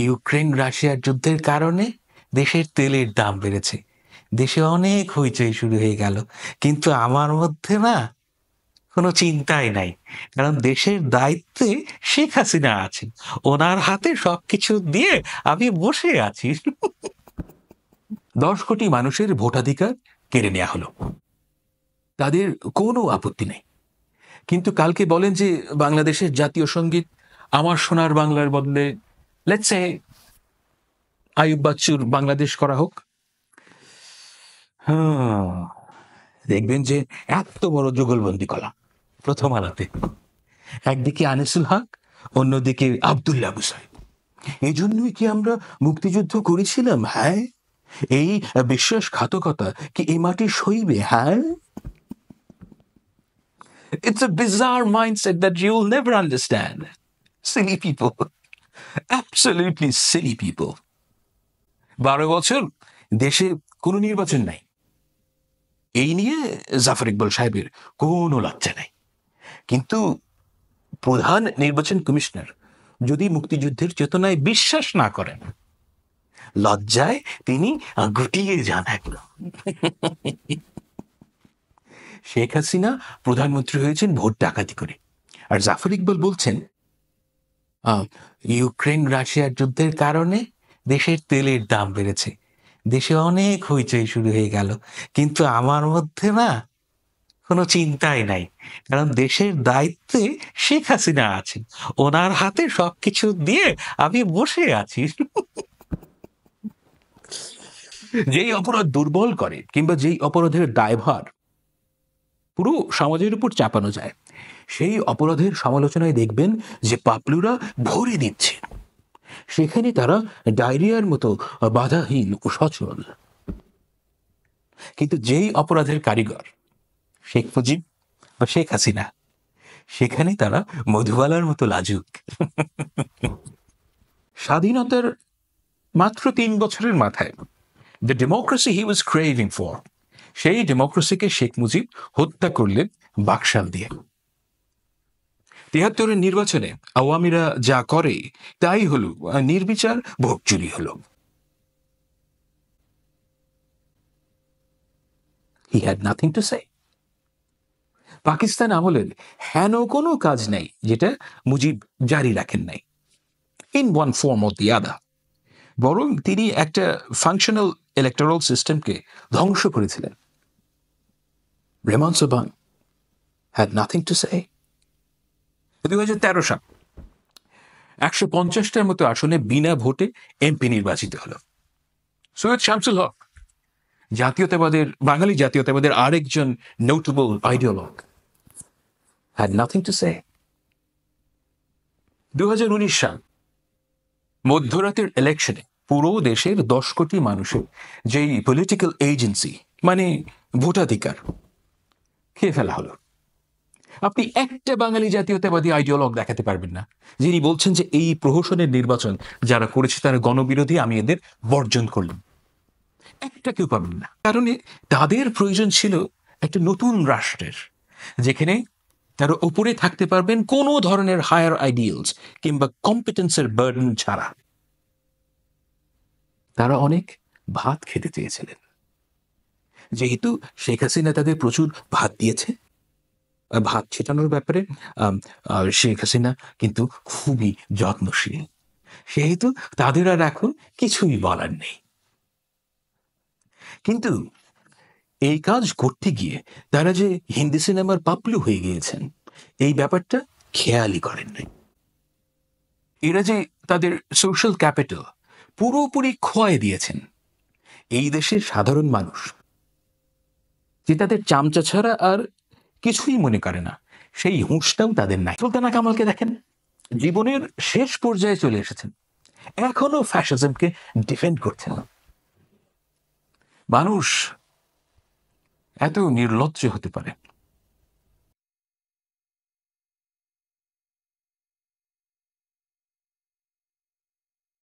Ukraine রাশিয়ার যুদ্ধের কারণে দেশের তেলের দাম বেড়েছে, দেশে অনেক হইচই শুরু হয়ে গেল, কিন্তু আমার মধ্যে না কোনো চিন্তাই নাই, কারণ দেশের দায়িত্বে শেখ হাসিনা আছেন, ওনার হাতে সবকিছু দিয়ে আমি বসে আছি। 10 কোটি মানুষের ভোটাধিকার কেড়ে নেওয়া হলো, তাদের কোনো আপত্তি নেই, কিন্তু কালকে বলেন যে বাংলাদেশের জাতীয় সঙ্গীত আমার সোনার বাংলার বদলে লেটস সে আইয়ুব বাচ্চুর বাংলাদেশ করা হোক। দেখবেন যে এত বড় যুগলবন্দি কলা প্রথম আলাতে, একদিকে আনিসুল হক, অন্যদিকে আব্দুল্লাহ আবু সাইদ। এই জন্যই কি আমরা মুক্তিযুদ্ধ করেছিলাম? হ্যাঁ, এই বিশ্বাসঘাতকতা কি এই মাটি সইবে? হ্যাঁ, it's a bizarre mindset that you'll never understand. Silly people, absolutely silly people. 12 বছর দেশে কোনো নির্বাচন নাই, এই নিয়ে জাফর ইকবাল সাহেবের কোনো লজ্জা নাই, কিন্তু প্রধান নির্বাচন কমিশনার যদি মুক্তিযুদ্ধের চেতনায় বিশ্বাস না করেন, লজ্জায় তিনি গুটিয়ে যান একদম। শেখ হাসিনা প্রধানমন্ত্রী হয়েছেন ভোট ডাকাতি করে, আর জাফর ইকবাল বলছেন ইউক্রেন রাশিয়ার যুদ্ধের কারণে দেশের তেলের দাম বেড়েছে, দেশে অনেক হইচই শুরু হয়ে গেল, কিন্তু আমার মধ্যে না কোনো চিন্তাই নাই, কারণ দেশের দায়িত্বে শেখ হাসিনা আছেন, ওনার হাতে সবকিছু দিয়ে আমি বসে আছি। যেই অপরাধ দুর্বল করে কিংবা যেই অপরাধের দায়ভার পুরো সমাজের উপর চাপানো যায়, সেই অপরাধের সমালোচনায় দেখবেন যে পাপলুরা ভরে দিচ্ছে, সেখানে তারা ডায়রিয়ার মতো বাধাহীন ও সচল। কিন্তু যেই অপরাধের কারিগর শেখ মুজিব বা শেখ হাসিনা, সেখানে তারা মধুবালার মতো লাজুক। স্বাধীনতার মাত্র 3 বছরের মাথায় the democracy he was craving for, সেই ডেমোক্রেসিকে শেখ মুজিব হত্যা করলেন বাকশাল দিয়ে। 73-এর নির্বাচনে আওয়ামীরা যা করে তাই হলো নির্বিচার ভোট চুরি হলো। He had nothing to say. Pakistan আমলের হেন কোনো কাজ নাই যেটা মুজিব জারি রাখেন নাই, in one form or the other, বরং তিনি একটা ফাংশনাল ইলেকটোরাল সিস্টেমকে ধ্বংস করেছিলেন। Rehman Sobhan had nothing to say. 2013 সাল 150টার মতো আসনে বিনা ভোটে এমপি নির্বাচিত হলো। সৈয়দ শামসুল হক, বাঙালি জাতীয়তাবাদের আরেকজন notable আইডিওলগ, had nothing to say. 2019 সাল মধ্যরাতের ইলেকশনে পুরো দেশের 10 কোটি মানুষের যেই পলিটিক্যাল এজেন্সি মানে ভোটাধিকার খেয়ে ফেলা হলো। আপনি একটা বাঙালি জাতীয়তাবাদী আইডিওলগ দেখাতে পারবেন না যিনি বলছেন যে এই প্রহসনের নির্বাচন যারা করেছে তারা গণবিরোধী, আমি এদের বর্জন করলাম। একটা কেউ পাবেন না, কারণ তাদের প্রয়োজন ছিল একটা নতুন রাষ্ট্রের, যেখানে তারা উপরে থাকতে পারবেন কোনো ধরনের হায়ার আইডিয়ালস কিংবা কম্পিটেন্সের বার্ডেন ছাড়া। তারা অনেক ভাত খেতে চেয়েছিলেন, যেহেতু শেখ হাসিনা তাদের প্রচুর ভাত দিয়েছে। ভাত ছেটানোর ব্যাপারে শেখ হাসিনা কিন্তু খুবই যত্নশীল, সেহেতু তাদের আর এখন কিছুই বলার নেই। কিন্তু এই কাজ করতে গিয়ে তারা যে হিন্দি সিনেমার পাপলু হয়ে গিয়েছেন এই ব্যাপারটা খেয়ালই করেন নাই। এরা যে তাদের সোশ্যাল ক্যাপিটাল পুরোপুরি খোয়াই দিয়েছেন, এই দেশের সাধারণ মানুষ যে তাদের চামচা ছাড়া আর কিছুই মনে করে না, সেই হুঁশটাও তাদের নাই। সুলতানা কামালকে দেখেন, জীবনের শেষ পর্যায়ে চলে এসেছেন, এখনো ফ্যাসিজমকে ডিফেন্ড করছেন। মানুষ এত নির্লজ্জ হতে পারে?